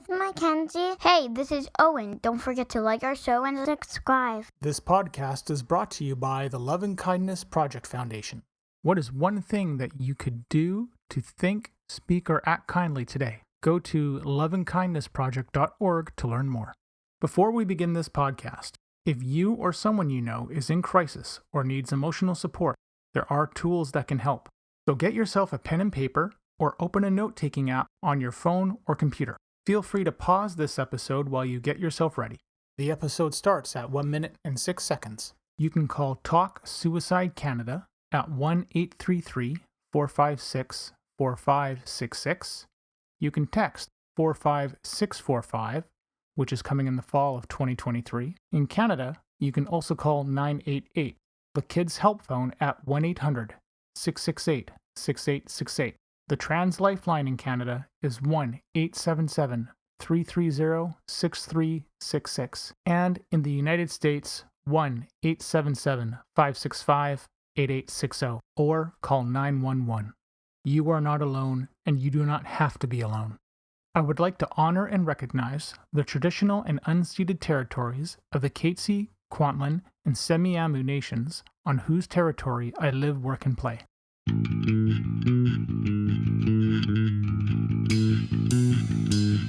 Mackenzie. Hey, this is Owen. Don't forget to like our show and subscribe. This podcast is brought to you by the Love and Kindness Project Foundation. What is one thing that you could do to think, speak, or act kindly today? Go to loveandkindnessproject.org to learn more. Before we begin this podcast, if you or someone you know is in crisis or needs emotional support, there are tools that can help. So get yourself a pen and paper or open a note-taking app on your phone or computer. Feel free to pause this episode while you get yourself ready. The episode starts at 1 minute and 6 seconds. You can call Talk Suicide Canada at 1-833-456-4566. You can text 45645, which is coming in the fall of 2023. In Canada, you can also call 988, the Kids Help Phone at 1-800-668-6868. The Trans Lifeline in Canada is 1-877-330-6366. And in the United States, 1-877-565-8860, or call 911. You are not alone, and you do not have to be alone. I would like to honor and recognize the traditional and unceded territories of the Katzie, Kwantlen, and Semiahmoo nations on whose territory I live, work, and play.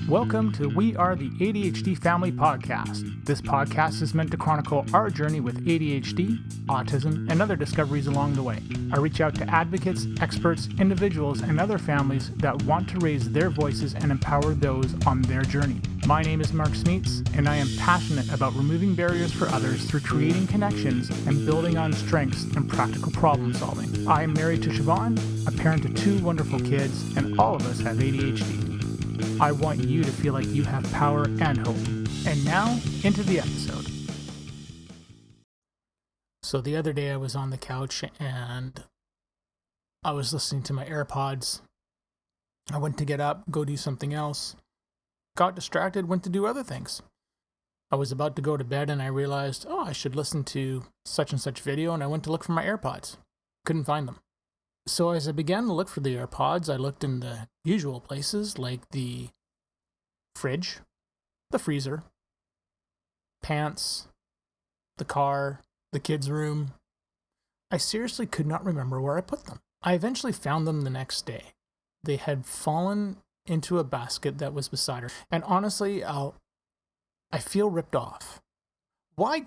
Welcome to We Are the ADHD Family Podcast. This podcast is meant to chronicle our journey with ADHD, autism, and other discoveries along the way. I reach out to advocates, experts, individuals, and other families that want to raise their voices and empower those on their journey. My name is Mark Smeets, and I am passionate about removing barriers for others through creating connections and building on strengths and practical problem solving. I am married to Siobhan, a parent to 2 wonderful kids, and all of us have ADHD. I want you to feel like you have power and hope. And now, into the episode. So the other day I was on the couch and I was listening to my AirPods. I went to get up, go do something else. Got distracted, went to do other things. I was about to go to bed and I realized, I should listen to such and such video, and I went to look for my AirPods. Couldn't find them. So as I began to look for the AirPods, I looked in the usual places like the fridge, the freezer, pants, the car, the kids' room. I seriously could not remember where I put them. I eventually found them the next day. They had fallen into a basket that was beside her. And honestly, I feel ripped off. Why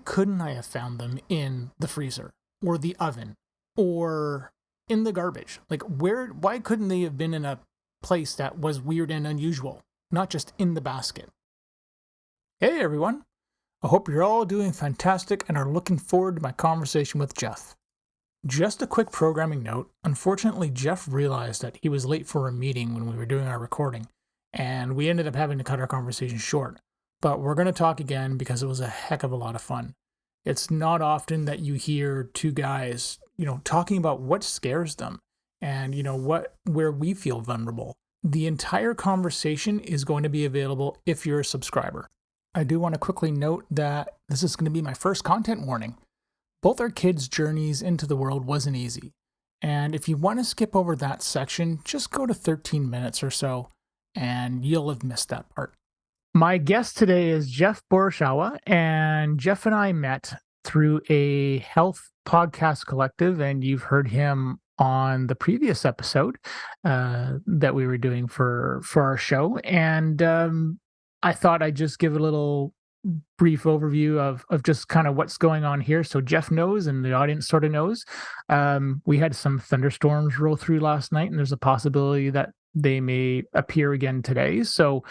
couldn't I have found them in the freezer or the oven or in the garbage? Why couldn't they have been in a place that was weird and unusual, not just in the basket? Hey everyone, I hope you're all doing fantastic and are looking forward to my conversation with Jeff. Just a quick programming note. Unfortunately, Jeff realized that he was late for a meeting when we were doing our recording, and we ended up having to cut our conversation short. But we're going to talk again because it was a heck of a lot of fun. It's not often that you hear 2 guys, talking about what scares them and, where we feel vulnerable. The entire conversation is going to be available if you're a subscriber. I do want to quickly note that this is going to be my first content warning. Both our kids' journeys into the world wasn't easy. And if you want to skip over that section, just go to 13 minutes or so, and you'll have missed that part. My guest today is Jeff Borschowa, and Jeff and I met through a health podcast collective, and you've heard him on the previous episode that we were doing for our show. And I thought I'd just give a little brief overview of just kind of what's going on here. So Jeff knows, and the audience sort of knows. We had some thunderstorms roll through last night, and there's a possibility that they may appear again today. So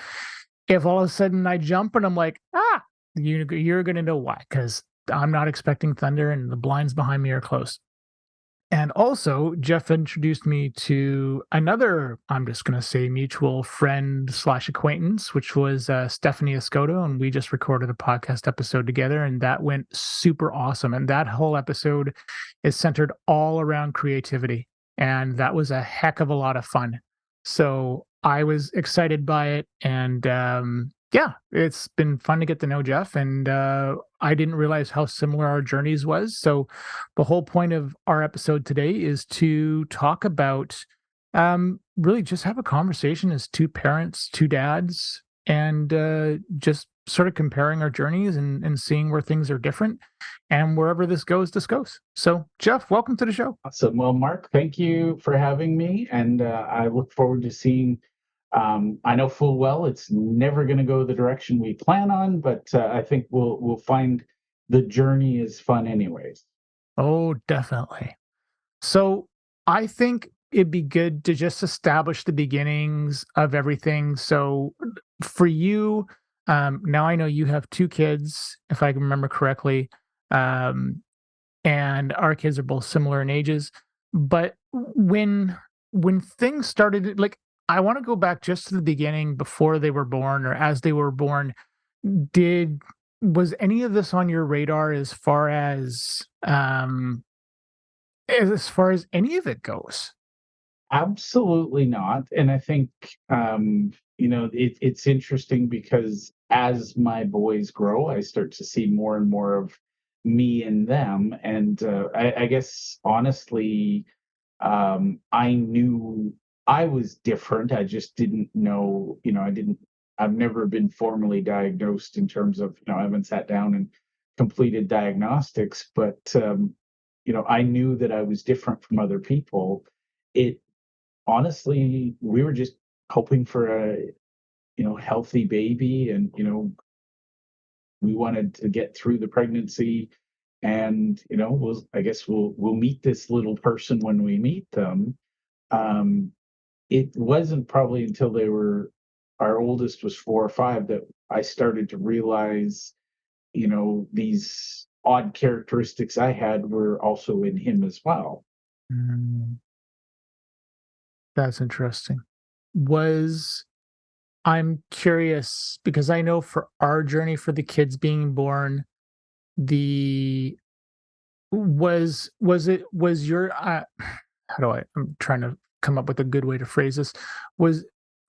if all of a sudden I jump and I'm like, you're going to know why, because I'm not expecting thunder and the blinds behind me are closed. And also, Jeff introduced me to another, I'm just going to say, mutual friend / acquaintance, which was Stephanie Escoto. And we just recorded a podcast episode together, and that went super awesome. And that whole episode is centered all around creativity. And that was a heck of a lot of fun. So I was excited by it. And it's been fun to get to know Jeff. And I didn't realize how similar our journeys was. So the whole point of our episode today is to talk about really just have a conversation as two parents, two dads, and just sort of comparing our journeys and seeing where things are different. And wherever this goes, this goes. So, Jeff, welcome to the show. Awesome. Well, Mark, thank you for having me, and I look forward to seeing. I know full well it's never going to go the direction we plan on, but I think we'll find the journey is fun, anyways. Oh, definitely. So I think it'd be good to just establish the beginnings of everything. So for you, now I know you have two kids, if I can remember correctly, um, and our kids are both similar in ages. But when things started, like I want to go back just to the beginning before they were born or as they were born. Did was any of this on your radar as far as any of it goes? Absolutely not. And I think it's interesting because as my boys grow, I start to see more and more of me in them, and I guess honestly, I knew I was different. I just didn't know, I've never been formally diagnosed in terms of, I haven't sat down and completed diagnostics, but, I knew that I was different from other people. It honestly, we were just hoping for a, healthy baby, and, we wanted to get through the pregnancy, and, I guess we'll meet this little person when we meet them. um, it wasn't probably until our oldest was 4 or 5 that I started to realize, these odd characteristics I had were also in him as well. Mm, that's interesting. Was I'm curious because I know for our journey for the kids being born, the was your how do I'm trying to come up with a good way to phrase this. Was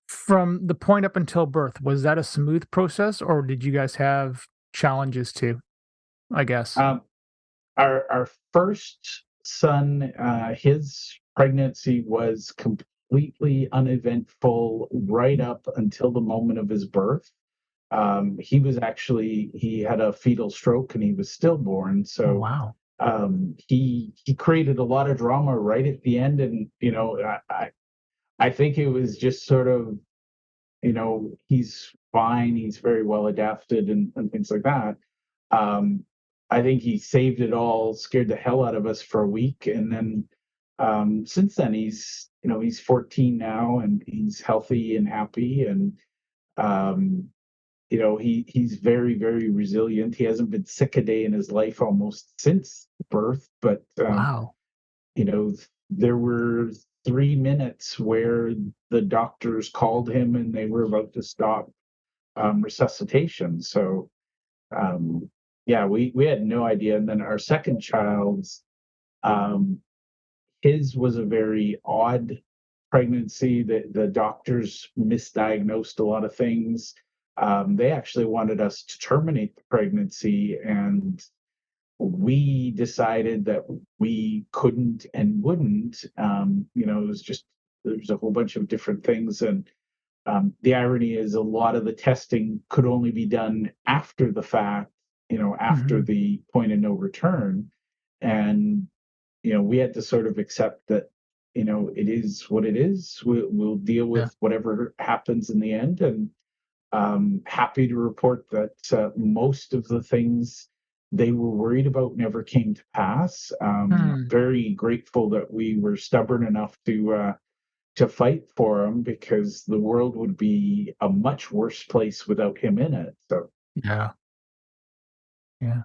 from the point up until birth, was that a smooth process or did you guys have challenges too, I guess? Um, our first son, his pregnancy was completely uneventful right up until the moment of his birth. He had a fetal stroke and he was stillborn, Oh, so wow. he created a lot of drama right at the end, and I think it was just sort of, he's fine, he's very well adapted, and things like that. um, I think he saved it all, scared the hell out of us for a week, and then since then he's 14 now, and he's healthy and happy, and um, he's very, very resilient. He hasn't been sick a day in his life almost since birth, but Wow. you know, there were 3 minutes where the doctors called him and they were about to stop resuscitation. So yeah, we had no idea. And then our second child's, um, his was a very odd pregnancy. The doctors misdiagnosed a lot of things. They actually wanted us to terminate the pregnancy, and we decided that we couldn't and wouldn't. It was just there's a whole bunch of different things, and the irony is a lot of the testing could only be done after the fact, after Mhm. the point of no return. And, we had to sort of accept that, it is what it is. We'll deal Yeah. with whatever happens in the end. And happy to report that most of the things they were worried about never came to pass. Hmm. Very grateful that we were stubborn enough to fight for him, because the world would be a much worse place without him in it. So Yeah. Yeah.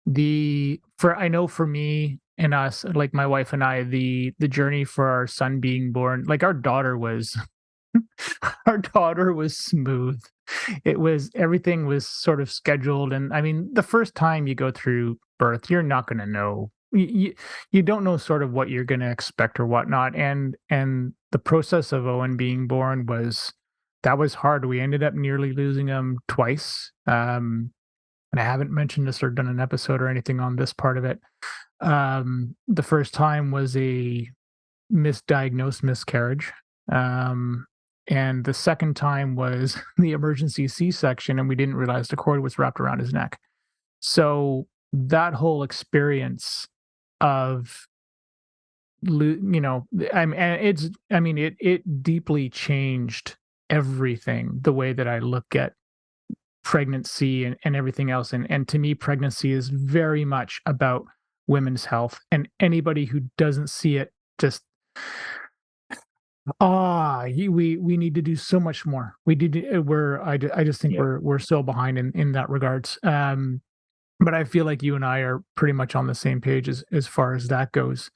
I know for me and us, like my wife and I, the journey for our son being born, like our daughter was our daughter was smooth. It was everything was sort of scheduled, and I mean, the first time you go through birth, you're not going to know. You don't know sort of what you're going to expect or whatnot, and the process of Owen being born was that was hard. We ended up nearly losing him twice. And I haven't mentioned this or done an episode or anything on this part of it. The first time was a misdiagnosed miscarriage. And the second time was the emergency C-section, and we didn't realize the cord was wrapped around his neck. So that whole experience of, it deeply changed everything, the way that I look at pregnancy and everything else. And to me, pregnancy is very much about women's health, and anybody who doesn't see it, just we need to do so much more. We did. I just think Yeah. we're so behind in that regards. But I feel like you and I are pretty much on the same page as far as that goes.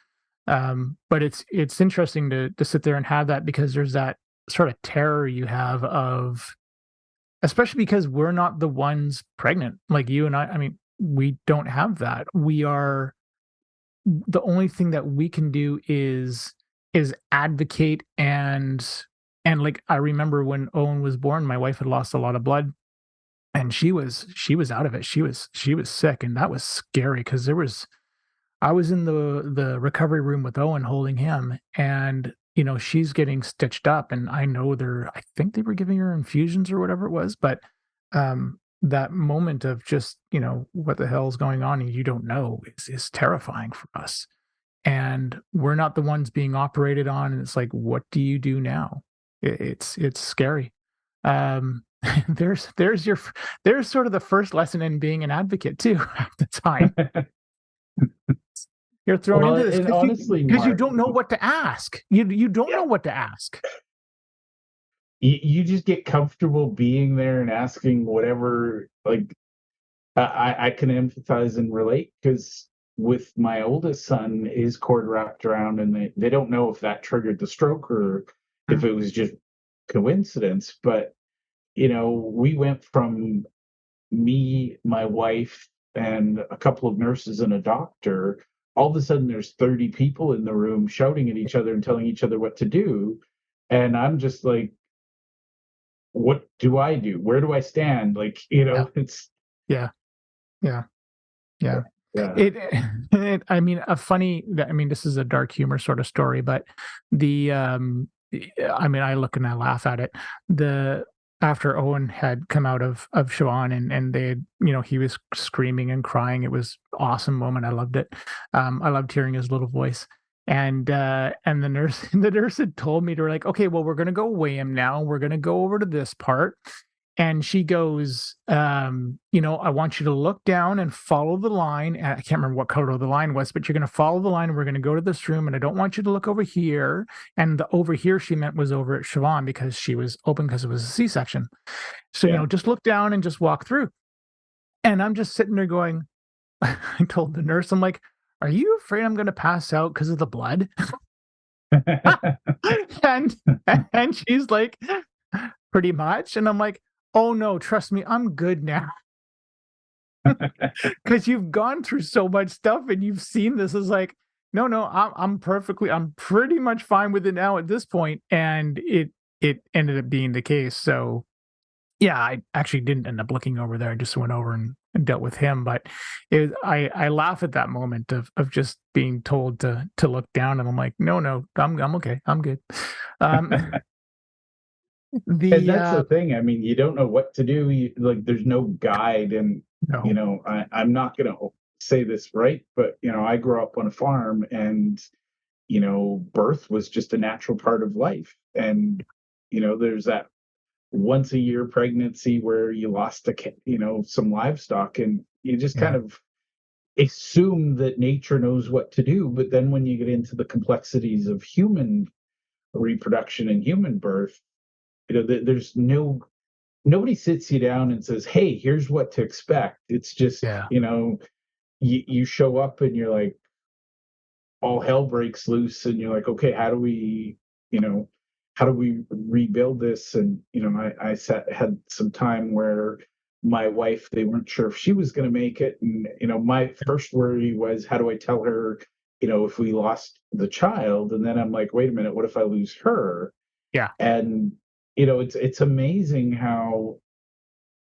But it's interesting to sit there and have that, because there's that sort of terror you have of, especially because we're not the ones pregnant, like you and I. I mean, we don't have that. We are, the only thing that we can do is advocate. And like, I remember when Owen was born, my wife had lost a lot of blood, and she was out of it. She was sick, and that was scary, because I was in the recovery room with Owen holding him, and she's getting stitched up, and I think they were giving her infusions or whatever it was, but that moment of just, what the hell's going on, and you don't know, is terrifying for us. And we're not the ones being operated on, and it's like, what do you do now? It's scary. Um, there's sort of the first lesson in being an advocate too, half the time. You're thrown Well, into this and because honestly, you Mark, don't know what to ask. You don't yeah, know what to ask. you just get comfortable being there and asking whatever. Like, I can empathize and relate, because with my oldest son, his cord wrapped around, and they don't know if that triggered the stroke or if Mm. it was just coincidence. But we went from me, my wife, and a couple of nurses and a doctor. All of a sudden, there's 30 people in the room shouting at each other and telling each other what to do. And I'm just like, what do I do? Where do I stand? Like, Yeah, it's, yeah, yeah, yeah. yeah. It, I mean, this is a dark humor sort of story, but I mean, I look and I laugh at it. The After Owen had come out of Siobhan, and they had, he was screaming and crying. It was awesome moment. I loved it. I loved hearing his little voice. And the nurse the nurse had told me to, like, okay, well, we're gonna go weigh him now. We're gonna go over to this part. And she goes, I want you to look down and follow the line. I can't remember what color the line was, but you're going to follow the line. And we're going to go to this room, and I don't want you to look over here. And the over here she meant was over at Siobhan, because she was open, because it was a C-section. So, Yeah. just look down and just walk through. And I'm just sitting there going, I told the nurse, I'm like, are you afraid I'm going to pass out because of the blood? and and she's like, pretty much. And I'm like, oh no, trust me, I'm good now. Because you've gone through so much stuff and you've seen this. Is like, no, I'm pretty much fine with it now at this point. And it ended up being the case. So yeah, I actually didn't end up looking over there. I just went over and dealt with him. But I laugh at that moment of just being told to look down, and I'm like, no, I'm okay, I'm good. Um, And the that's the thing. I mean, you don't know what to do. Like, there's no guide. And, No, I'm not going to say this right, but, I grew up on a farm, and, birth was just a natural part of life. And, there's that once a year pregnancy where you lost some livestock, and you just kind yeah, of assume that nature knows what to do. But then when you get into the complexities of human reproduction and human birth, there's nobody sits you down and says, hey, here's what to expect. It's just, yeah, you show up, and you're like, all hell breaks loose, and you're like, okay, you know how do we rebuild this? And had some time where my wife, they weren't sure if she was going to make it. And my first worry was, how do I tell her, if we lost the child? And then I'm like, wait a minute, what if I lose her? yeah, And it's amazing how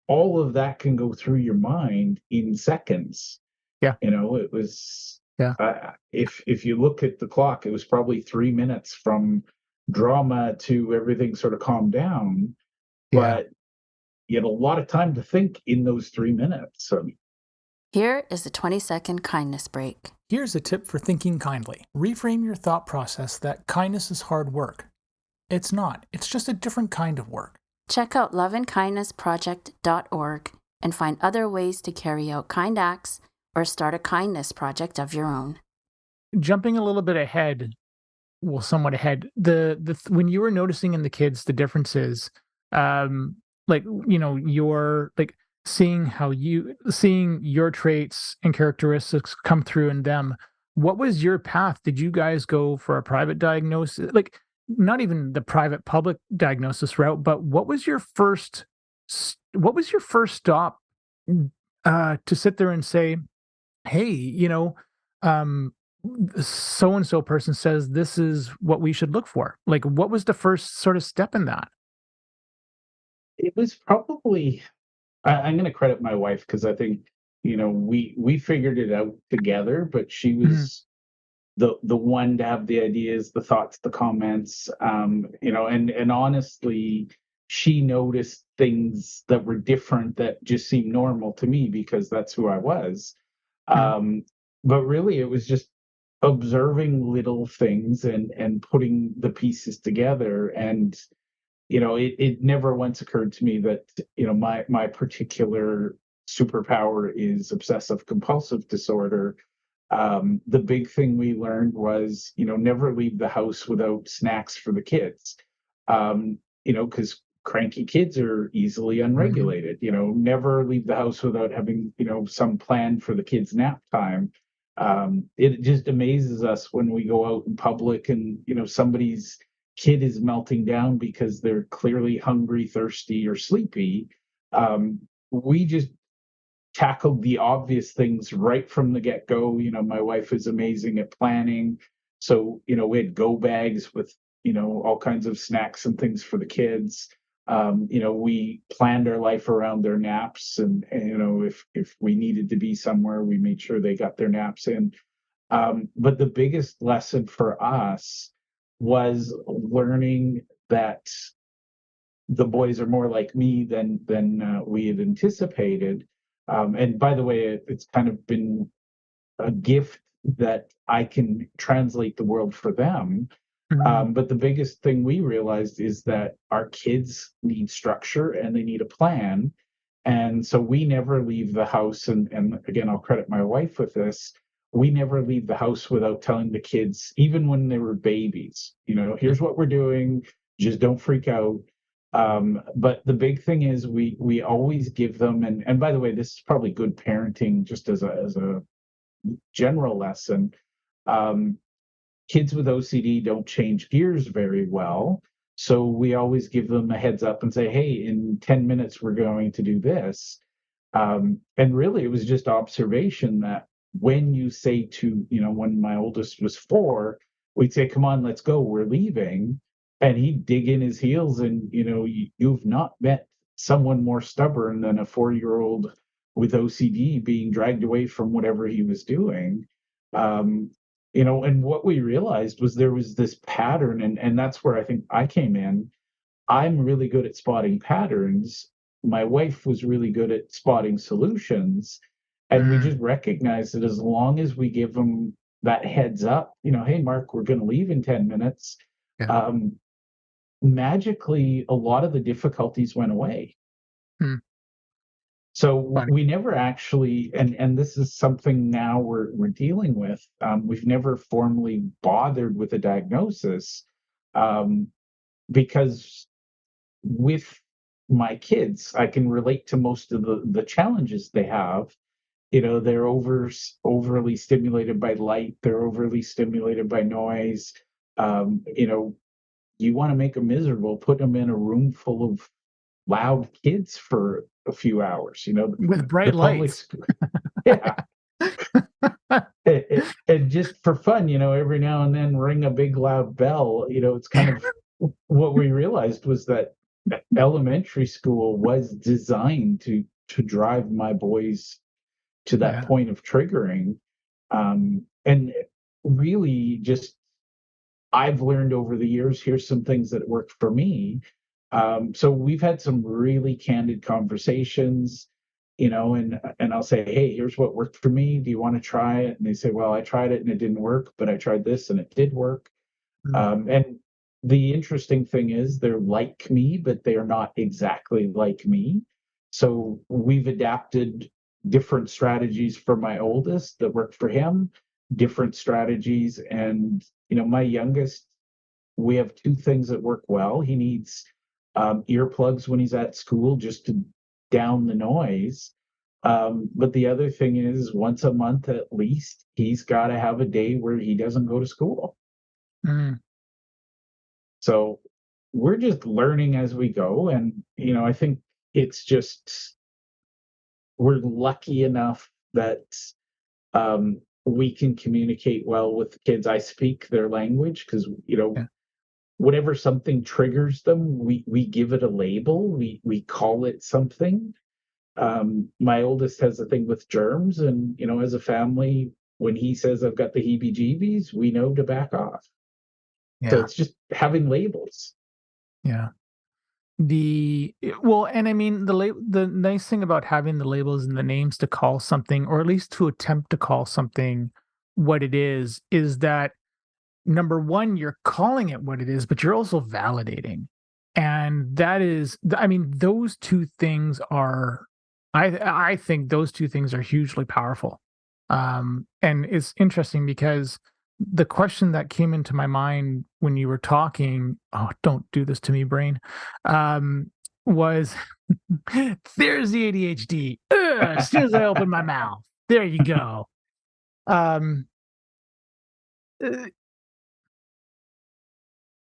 all of that can go through your mind in seconds. yeah, It was, yeah, if you look at the clock, it was probably 3 minutes from drama to everything sort of calmed down. Yeah. But you had a lot of time to think in those 3 minutes. So Here is a 20-second kindness break. Here's a tip for thinking kindly. Reframe your thought process that kindness is hard work. It's not. It's just a different kind of work. Check out loveandkindnessproject.org and find other ways to carry out kind acts or start a kindness project of your own. Jumping a little bit ahead, well, somewhat ahead, when you were noticing in the kids the differences, like, you know, your, like, seeing your traits and characteristics come through in them, what was your path? Did you guys go for a private diagnosis? Like, not even the private public diagnosis route, but what was your first stop to sit there and say, hey, you know, um, so and so person says this is what we should look for? Like, what was the first sort of step in that? it was probably, I'm going to credit my wife because I think, we figured it out together, but she Mhm. was the one to have the ideas, the thoughts, the comments, and honestly, she noticed things that were different that just seemed normal to me because that's who I was. Mhm. But really, it was just observing little things and putting the pieces together. And it never once occurred to me that my particular superpower is obsessive compulsive disorder. The big thing we learned was, never leave the house without snacks for the kids. Because cranky kids are easily Mhm. unregulated. Never leave the house without having, some plan for the kids' nap time. It just amazes us when we go out in public and, somebody's kid is melting down because they're clearly hungry, thirsty, or sleepy. We just tackled the obvious things right from the get-go. My wife is amazing at planning. So, we had go bags with, all kinds of snacks and things for the kids. We planned our life around their naps and if we needed to be somewhere, we made sure they got their naps in. But the biggest lesson for us was learning that the boys are more like me than we had anticipated. And by the way, it's kind of been a gift that I can translate the world for them. Mhm. But the biggest thing we realized is that our kids need structure and they need a plan. And so we never leave the house. And again, I'll credit my wife with this. We never leave the house without telling the kids, even when they were babies, here's what we're doing. Just don't freak out. But the big thing is we always give them, and by the way, this is probably good parenting just as a general lesson. Um, Kids with OCD don't change gears very well. So we always give them a heads up and say, hey, in 10 minutes, we're going to do this. And really, it was just observation that when you say to, when my oldest was 4, we'd say, come on, let's go, we're leaving. And he'd dig in his heels. And, you've not met someone more stubborn than a 4-year-old with OCD being dragged away from whatever he was doing. Um, and what we realized was there was this pattern, and that's where I think I came in. I'm really good at spotting patterns. My wife was really good at spotting solutions. And we Mhm. just recognized that as long as we give them that heads up, hey, Mark, we're going to leave in 10 minutes, Yeah. um, magically, a lot of the difficulties went away. Hmm. So Funny. we never actually, and this is something now we're dealing with. We've never formally bothered with a diagnosis um, because with my kids, I can relate to most of the challenges they have. They're overly stimulated by light. They're overly stimulated by noise. You want to make them miserable, put them in a room full of loud kids for a few hours. With The bright public lights. school, yeah. And just for fun, every now and then ring a big loud bell. It's kind of what we realized was that elementary school was designed to drive my boys to that Yeah. point of triggering. And really just I've learned over the years, here's some things that worked for me. So we've had some really candid conversations, and I'll say, hey, here's what worked for me. Do you want to try it? And they say, well, I tried it and it didn't work, but I tried this and it did work. And the interesting thing is they're like me, but they are not exactly like me. So we've adapted different strategies for my oldest that work for him, different strategies. And, my youngest, we have two things that work well. He needs earplugs when he's at school just to down the noise. But the other thing is, once a month at least, he's got to have a day where he doesn't go to school. Mm. So we're just learning as we go. And, I think it's just, we're lucky enough that we can communicate well with the kids. I speak their language because, Yeah. whenever something triggers them, we give it a label. We call it something. My oldest has a thing with germs, and, as a family, when he says I've got the heebie-jeebies, we know to back off. So Yeah. it's just having labels. Yeah. And I mean the nice thing about having the labels and the names to call something, or at least to attempt to call something what it is that number one, you're calling it what it is, but you're also validating. And that is, I mean, those two things are, I think those two things are hugely powerful. And it's interesting because the question that came into my mind when you were talking, oh, don't do this to me, brain, was there's the ADHD. As soon as I open my mouth, there you go. Um, uh,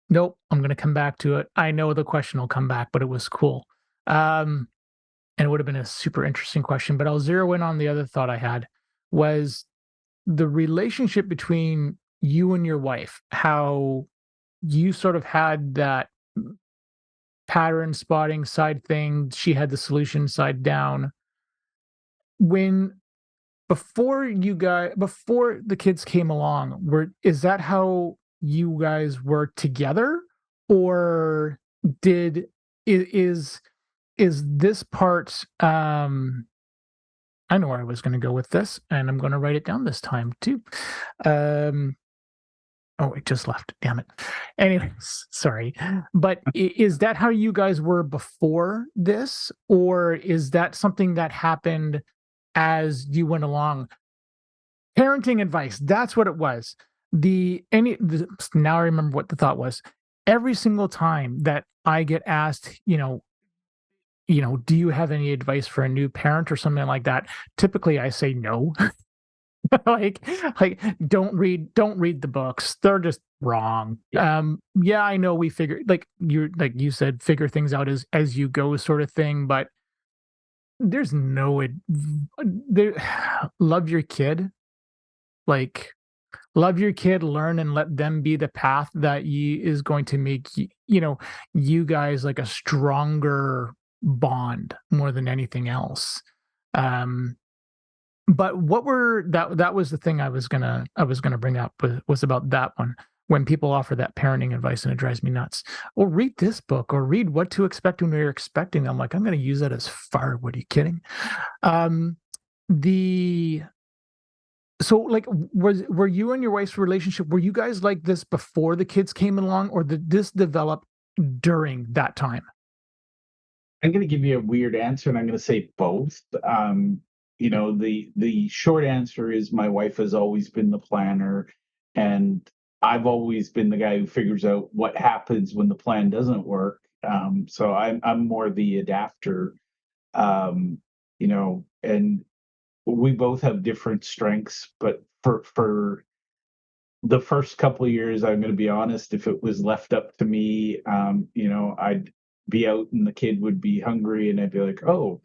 Nope, I'm gonna come back to it. I know the question will come back, but it was cool. And it would have been a super interesting question, but I'll zero in on the other thought I had was the relationship between you and your wife, how you sort of had that pattern spotting side thing, she had the solution side down. When before the kids came along, is that how you guys were together, or did is this part, I know where I was going to go with this, and I'm going to write it down this time too. Oh, it just left, damn it. Anyways, sorry, but is that how you guys were before this, or is that something that happened as you went along? Parenting advice, that's what it was. Now I remember what the thought was. Every single time that I get asked, do you have any advice for a new parent or something like that? Typically I say no. like don't read the books. They're just wrong. Yeah. Yeah, I know we figure, like you said, figure things out as you go sort of thing, but there's no there love your kid. Like, love your kid, learn and let them be the path that is going to make you guys like a stronger bond more than anything else. Um, but that was the thing I was gonna bring up was about that one. When people offer that parenting advice and it drives me nuts. Or read this book or read What to Expect When You're Expecting. I'm like, I'm gonna use that as far. What are you kidding? Um, the So, like, were you and your wife's relationship, were you guys like this before the kids came along, or did this develop during that time? I'm going to give you a weird answer, and I'm going to say both. The short answer is my wife has always been the planner, and I've always been the guy who figures out what happens when the plan doesn't work. So I'm more the adapter, and we both have different strengths. But for the first couple of years, I'm going to be honest, if it was left up to me, I'd be out and the kid would be hungry and I'd be like, oh,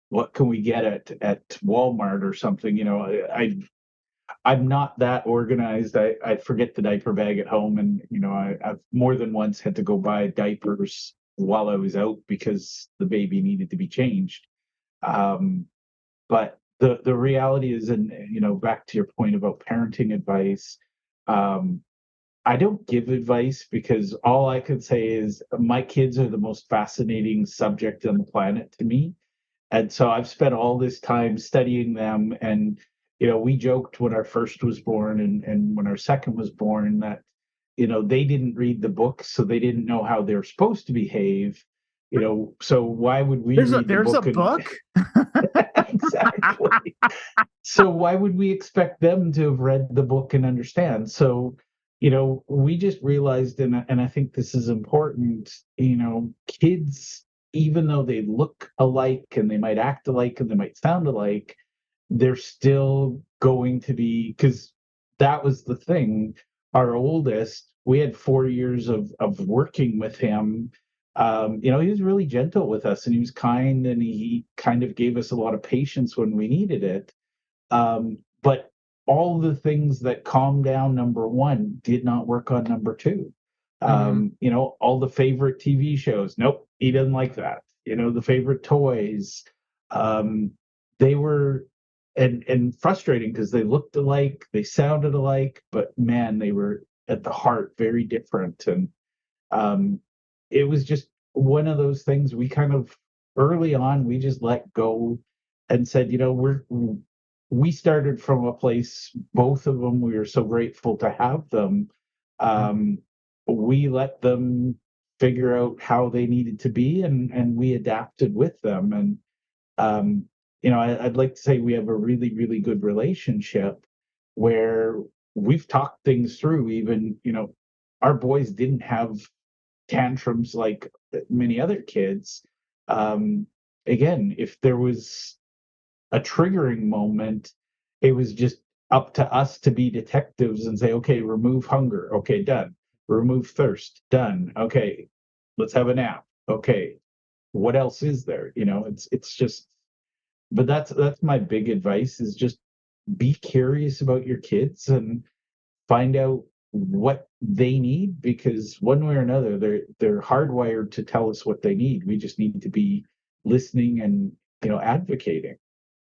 what can we get at Walmart or something? I'm not that organized. I forget the diaper bag at home, and I've more than once had to go buy diapers while I was out because the baby needed to be changed. But the reality is, and back to your point about parenting advice, um, I don't give advice because all I could say is my kids are the most fascinating subject on the planet to me. And so I've spent all this time studying them. And, we joked when our first was born and when our second was born that, they didn't read the books, so they didn't know how they're supposed to behave. So why would we read the There's a book? book. Exactly. So why would we expect them to have read the book and understand? So, we just realized, and I think this is important, kids, even though they look alike and they might act alike and they might sound alike, they're still going to be, because that was the thing. Our oldest, we had 4 years of working with him. He was really gentle with us and he was kind and he kind of gave us a lot of patience when we needed it. But all the things that calmed down number one did not work on number two. All the favorite TV shows, nope, he doesn't like that. The favorite toys, they were and frustrating because they looked alike, they sounded alike, but man, they were at the heart very different. And it was just one of those things we kind of early on we just let go and said, we started from a place, both of them, we were so grateful to have them. We let them figure out how they needed to be and we adapted with them. And I'd like to say we have a really, really good relationship where we've talked things through. Even, our boys didn't have tantrums like many other kids. Again, if there was a triggering moment, it was just up to us to be detectives and say, okay, remove hunger. Okay, done. Remove thirst. Done. Okay, let's have a nap. Okay, what else is there? It's just, but that's my big advice is just be curious about your kids and find out what they need, because one way or another they're hardwired to tell us what they need. We just need to be listening and advocating.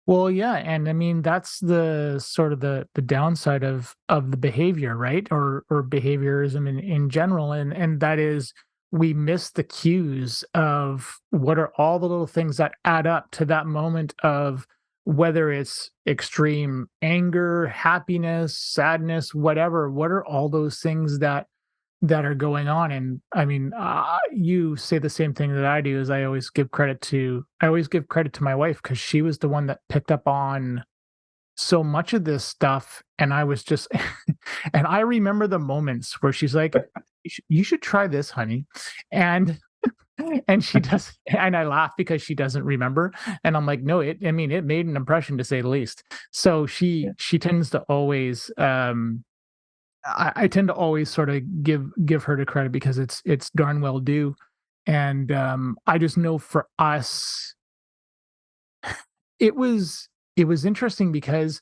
Well, yeah, and I mean that's the sort of the downside of the behavior, right? Or behaviorism in general, and that is we miss the cues of what are all the little things that add up to that moment of whether it's extreme anger, happiness, sadness, whatever. What are all those things that are going on? And I mean, you say the same thing that I do. Is I always give credit to my wife because she was the one that picked up on so much of this stuff, and I was just, and I remember the moments where she's like, "You should try this, honey," and and she does, and I laugh because she doesn't remember, and I'm like, "No, I mean, it made an impression to say the least." So she tends to always I tend to always sort of give her the credit because it's darn well due, and I just know for us, it was it was interesting because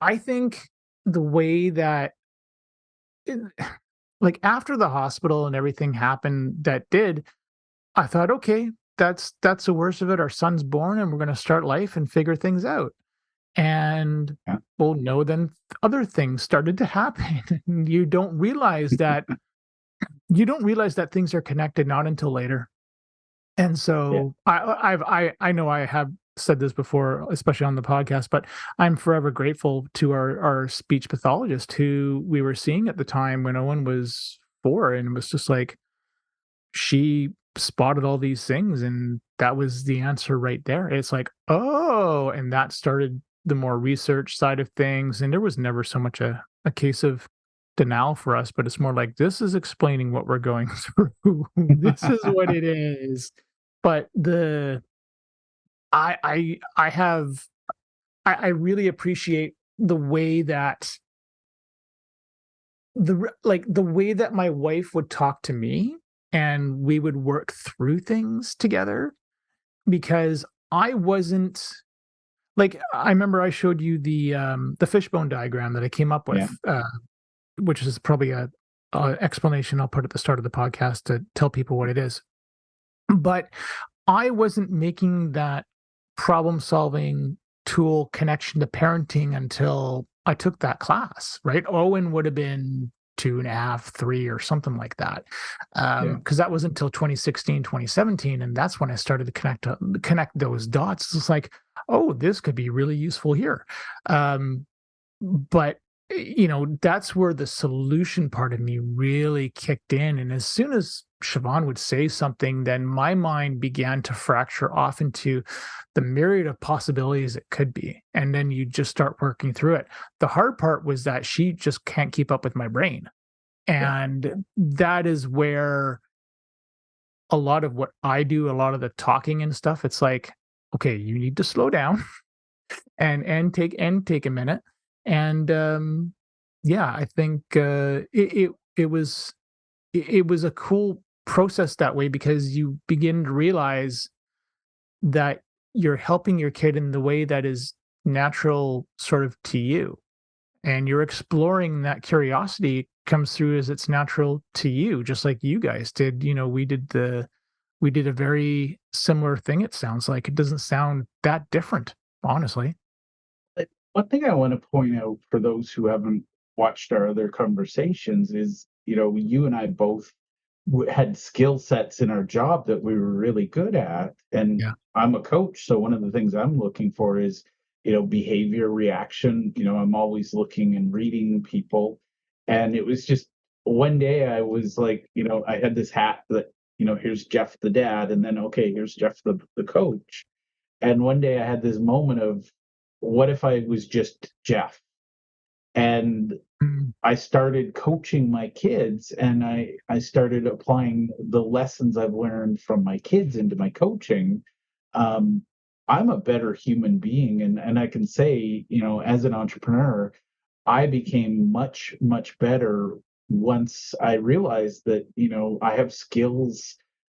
I think the way that it, like after the hospital and everything happened that did, I thought, okay, that's the worst of it. Our son's born, and we're going to start life and figure things out. And Yeah. well, no, then other things started to happen. You don't realize that things are connected not until later. And Yeah. so I know I have said this before, especially on the podcast, but I'm forever grateful to our speech pathologist who we were seeing at the time when Owen was 4, and it was just like she spotted all these things and that was the answer right there. It's like, oh, and that started the more research side of things. And there was never so much a case of denial for us, but it's more like this is explaining what we're going through. This is what it is. But I have I really appreciate the way that the way that my wife would talk to me and we would work through things together because I wasn't like I remember I showed you the fishbone diagram that I came up Yeah. with, which is probably a explanation I'll put at the start of the podcast to tell people what it is. But I wasn't making that problem solving tool connection to parenting until I took that class, right? Owen would have been 2.5, 3, or something like that. Yeah. Because that wasn't until 2016, 2017, and that's when I started to connect those dots. It's like, oh, this could be really useful here. But that's where the solution part of me really kicked in. And as soon as Siobhan would say something, then my mind began to fracture off into the myriad of possibilities it could be. And then you just start working through it. The hard part was that she just can't keep up with my brain. Yeah. And that is where a lot of what I do, a lot of the talking and stuff, it's like, okay, you need to slow down and take a minute. And yeah, I think it was a cool process that way, because you begin to realize that you're helping your kid in the way that is natural sort of to you, and you're exploring that curiosity comes through as it's natural to you, just like you guys did. We did a very similar thing. It sounds like it doesn't sound that different, honestly. One thing I want to point out for those who haven't watched our other conversations is, you and I both had skill sets in our job that we were really good at. And Yeah. I'm a coach. So one of the things I'm looking for is, behavior reaction. I'm always looking and reading people. And it was just one day I was like, I had this hat that, here's Jeff the dad. And then, okay, here's Jeff the coach. And one day I had this moment of, what if I was just Jeff? And Mm. I started coaching my kids, and I started applying the lessons I've learned from my kids into my coaching. Um, I'm a better human being. And I can say, as an entrepreneur, I became much, much better once I realized that, I have skills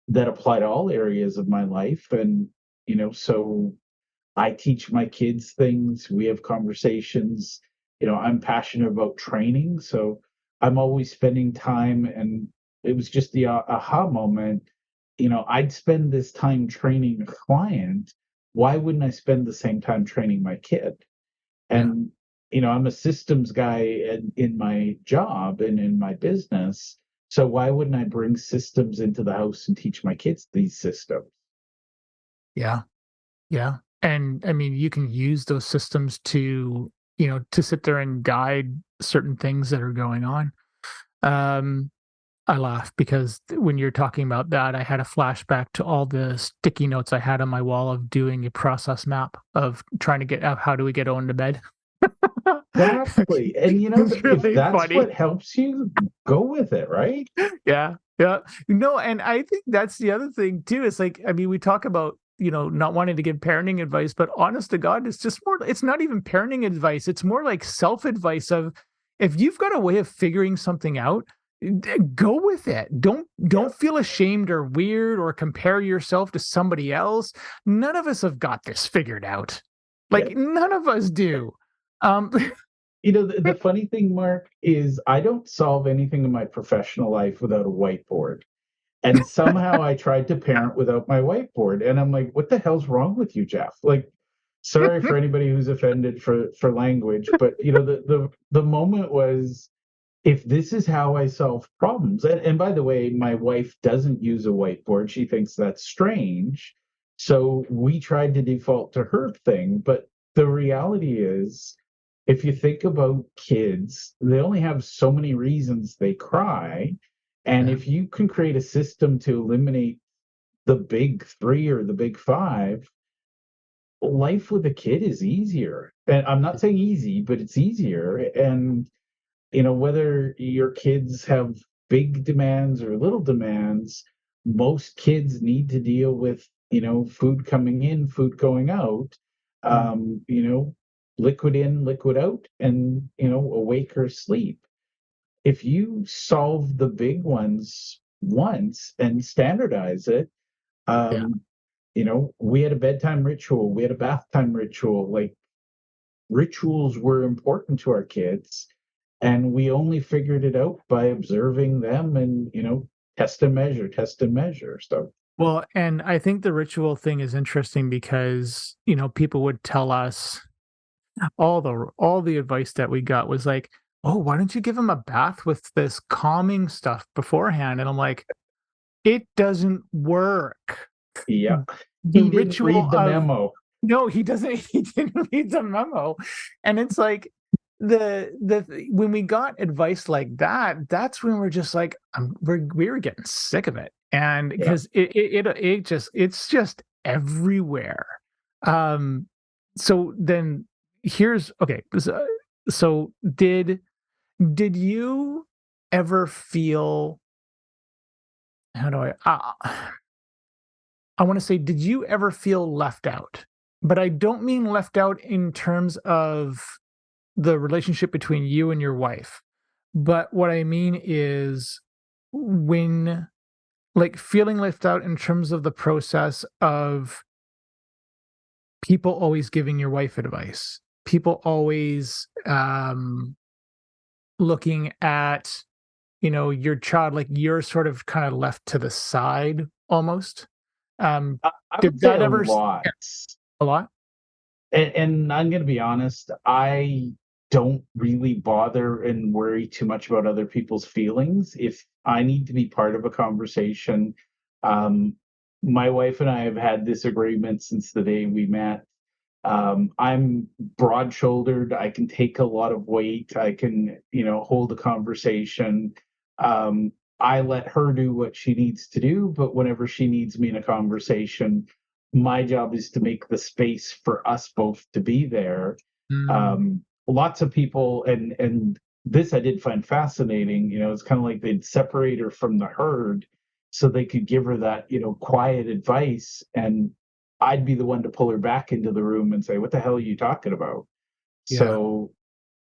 that apply to all areas of my life. And, so I teach my kids things. We have conversations. I'm passionate about training, so I'm always spending time. And it was just the aha moment. I'd spend this time training a client. Why wouldn't I spend the same time training my kid? Yeah. And I'm a systems guy in my job and in my business. So why wouldn't I bring systems into the house and teach my kids these systems? Yeah. Yeah. And I mean, you can use those systems to sit there and guide certain things that are going on. Um, I laugh because when you're talking about that, I had a flashback to all the sticky notes I had on my wall of doing a process map of trying to get out, how do we get Owen to bed? Exactly. And It's if really that's funny. what helps you, go with it, right? Yeah, yeah. No, and I think that's the other thing too. It's like, I mean, we talk about, not wanting to give parenting advice, but honest to God, it's just more, it's not even parenting advice. It's more like self-advice of, if you've got a way of figuring something out, go with it. Yeah. Don't feel ashamed or weird or compare yourself to somebody else. None of us have got this figured out. Yeah. Like none of us do. Um The funny thing, Mark, is I don't solve anything in my professional life without a whiteboard. And somehow I tried to parent without my whiteboard. And I'm like, what the hell's wrong with you, Jeff? Like, sorry for anybody who's offended for language, but the moment was, if this is how I solve problems, and by the way, my wife doesn't use a whiteboard. She thinks that's strange. So we tried to default to her thing. But the reality is, if you think about kids, they only have so many reasons they cry. And yeah, if you can create a system to eliminate the big three or the big five, life with a kid is easier. And I'm not saying easy, but it's easier. And whether your kids have big demands or little demands, most kids need to deal with, food coming in, food going out, mm, um, you know, liquid in, liquid out, and, awake or asleep. If you solve the big ones once and standardize it, yeah. um, we had a bedtime ritual, we had a bath time ritual. Like, rituals were important to our kids, and we only figured it out by observing them and test and measure. So Well, and I think the ritual thing is interesting because, people would tell us, all the advice that we got was like, oh, why don't you give him a bath with this calming stuff beforehand? And I'm like, it doesn't work. Yeah. The He didn't ritual read the of memo. no, he doesn't. He didn't read the memo, and it's like when we got advice like that, that's when we're just like we were getting sick of it, and Yeah. because it's just everywhere. Um, so then here's okay. So did you ever feel how do I want to say, did you ever feel left out? But I don't mean left out in terms of the relationship between you and your wife. But what I mean is when, like, feeling left out in terms of the process of people always giving your wife advice, people always looking at, your child, like you're sort of kind of left to the side almost. I would Did say that a ever lot. a lot? And I'm going to be honest, I don't really bother and worry too much about other people's feelings. If I need to be part of a conversation, um, my wife and I have had this agreement since the day we met. I'm broad shouldered. I can take a lot of weight. I can, hold a conversation. I let her do what she needs to do, but whenever she needs me in a conversation, my job is to make the space for us both to be there. Mm, Lots of people, and this I did find fascinating. It's kind of like they'd separate her from the herd so they could give her that, quiet advice, and I'd be the one to pull her back into the room and say, "What the hell are you talking about?" yeah. So,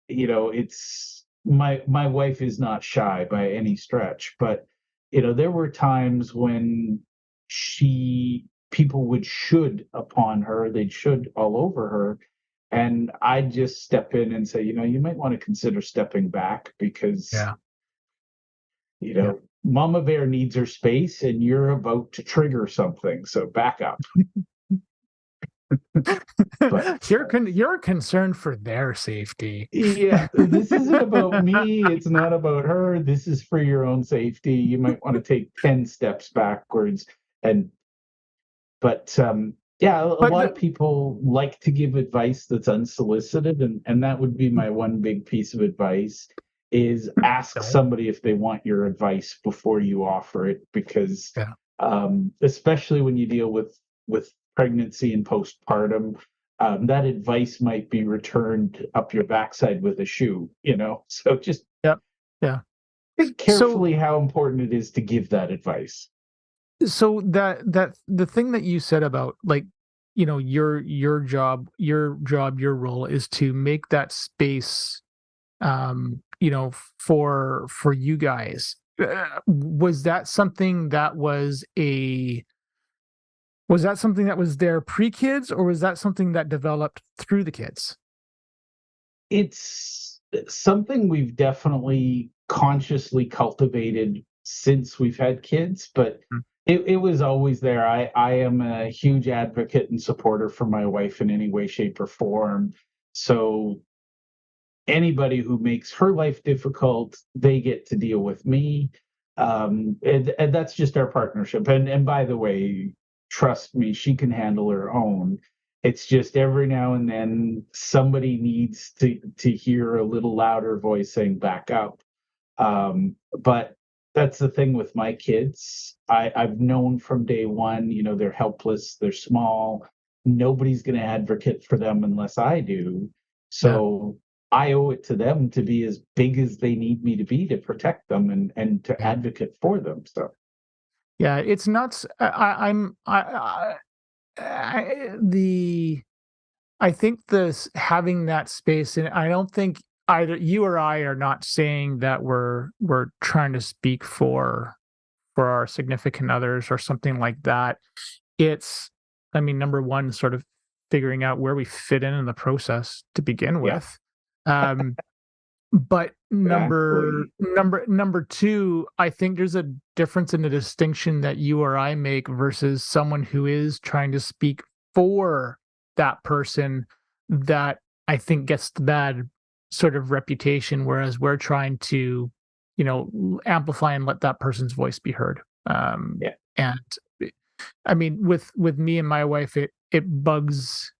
it's my wife is not shy by any stretch, but there were times when she people would should upon her, they'd should all over her, and I'd just step in and say, you might want to consider stepping back because Yeah. you Yeah. know Mama Bear needs her space, and you're about to trigger something, so back up. But You're concerned for their safety. yeah, this isn't about me. It's not about her. This is for your own safety. You might want to take 10 steps backwards. And, yeah, a But lot of people like to give advice that's unsolicited. And that would be my one big piece of advice is ask don't. somebody if they want your advice before you offer it, because, Yeah. especially when you deal with pregnancy and postpartum, that advice might be returned up your backside with a shoe. So just Yep. Yeah. think So carefully how important it is to give that advice. that the thing that you said about, like, your role is to make that space, for you guys. Was that something that was there pre-kids, or was that something that developed through the kids? It's something we've definitely consciously cultivated since we've had kids, but Mm. it was always there. I am a huge advocate and supporter for my wife in any way, shape, or form. So anybody who makes her life difficult, they get to deal with me. And that's just our partnership. And by the way, trust me, she can handle her own. It's just every now and then somebody needs to hear a little louder voice saying back up. But that's the thing with my kids. I've known from day one, they're helpless, they're small. Nobody's going to advocate for them unless I do. Yeah. So I owe it to them to be as big as they need me to be to protect them and to Yeah. advocate for them. So Yeah, it's nuts. I think this having that space, and I don't think either you or I are not saying that we're trying to speak for our significant others or something like that. It's, I mean, number one, sort of figuring out where we fit in the process to begin yeah, with. Um, but exactly. number two, I think there's a difference in the distinction that you or I make versus someone who is trying to speak for that person that I think gets the bad sort of reputation, whereas we're trying to, amplify and let that person's voice be heard. Yeah. And I mean, with me and my wife, it bugs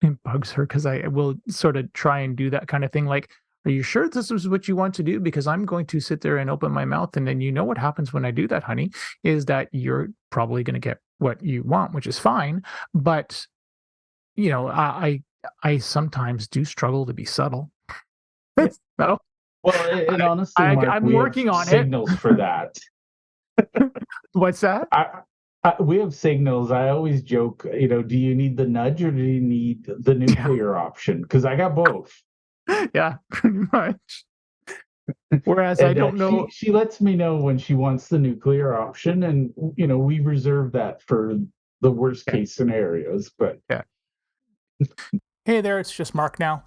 it bugs her because I will sort of try and do that kind of thing. Like, are you sure this is what you want to do? Because I'm going to sit there and open my mouth, and then what happens when I do that, honey, is that you're probably going to get what you want, which is fine. But I sometimes do struggle to be subtle. Yeah. No, Well, and honestly, Mark, I'm we have working on it. signals for that. What's that? We have signals. I always joke, do you need the nudge or do you need the nuclear option? Because I got both. Yeah, pretty much. Whereas And I don't know. She lets me know when she wants the nuclear option, and we reserve that for the worst case scenarios. But yeah. Hey there, it's just Mark now.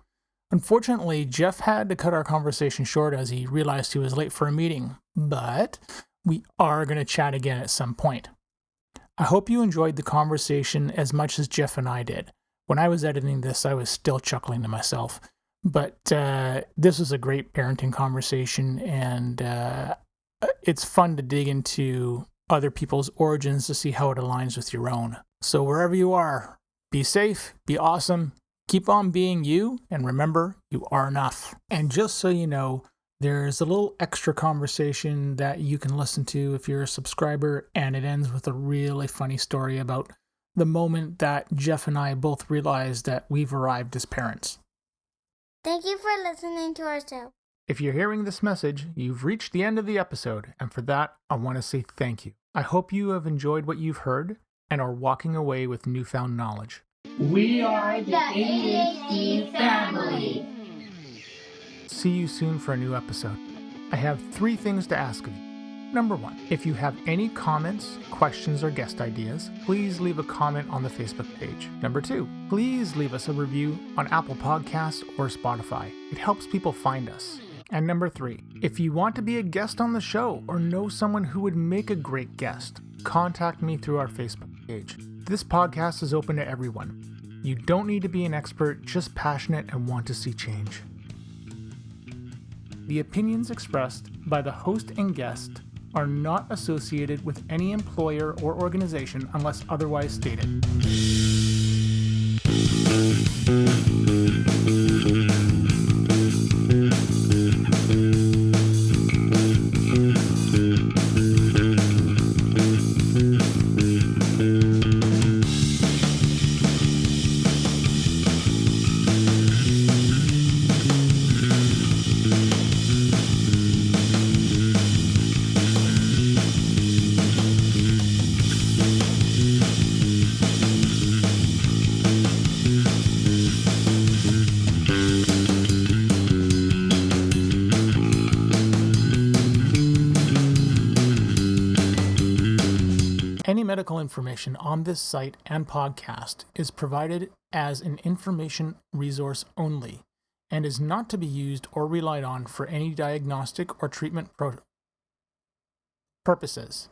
Unfortunately, Jeff had to cut our conversation short as he realized he was late for a meeting, but we are going to chat again at some point. I hope you enjoyed the conversation as much as Jeff and I did. When I was editing this, I was still chuckling to myself. But this was a great parenting conversation, and it's fun to dig into other people's origins to see how it aligns with your own. So wherever you are, be safe, be awesome, keep on being you, and remember, you are enough. And just so you know, there's a little extra conversation that you can listen to if you're a subscriber, and it ends with a really funny story about the moment that Jeff and I both realized that we've arrived as parents. Thank you for listening to our show. If you're hearing this message, you've reached the end of the episode, and for that, I want to say thank you. I hope you have enjoyed what you've heard and are walking away with newfound knowledge. We are the ADHD family. See you soon for a new episode. I have 3 things to ask of you. Number 1, if you have any comments, questions, or guest ideas, please leave a comment on the Facebook page. Number 2, please leave us a review on Apple Podcasts or Spotify. It helps people find us. And number 3, if you want to be a guest on the show or know someone who would make a great guest, contact me through our Facebook page. This podcast is open to everyone. You don't need to be an expert, just passionate and want to see change. The opinions expressed by the host and guest are not associated with any employer or organization unless otherwise stated. Any medical information on this site and podcast is provided as an information resource only and is not to be used or relied on for any diagnostic or treatment purposes.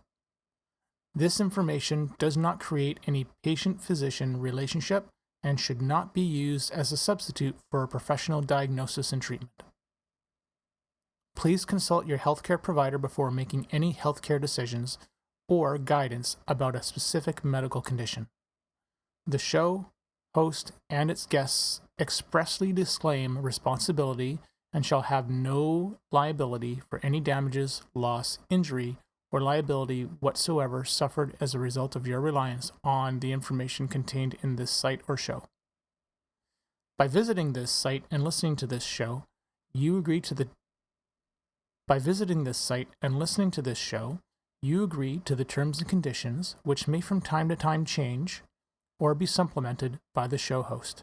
This information does not create any patient-physician relationship and should not be used as a substitute for a professional diagnosis and treatment. Please consult your healthcare provider before making any healthcare decisions or guidance about a specific medical condition. The show, host, and its guests expressly disclaim responsibility and shall have no liability for any damages, loss, injury, or liability whatsoever suffered as a result of your reliance on the information contained in this site or show. By visiting this site and listening to this show, you agree to the terms and conditions, which may from time to time change or be supplemented by the show host.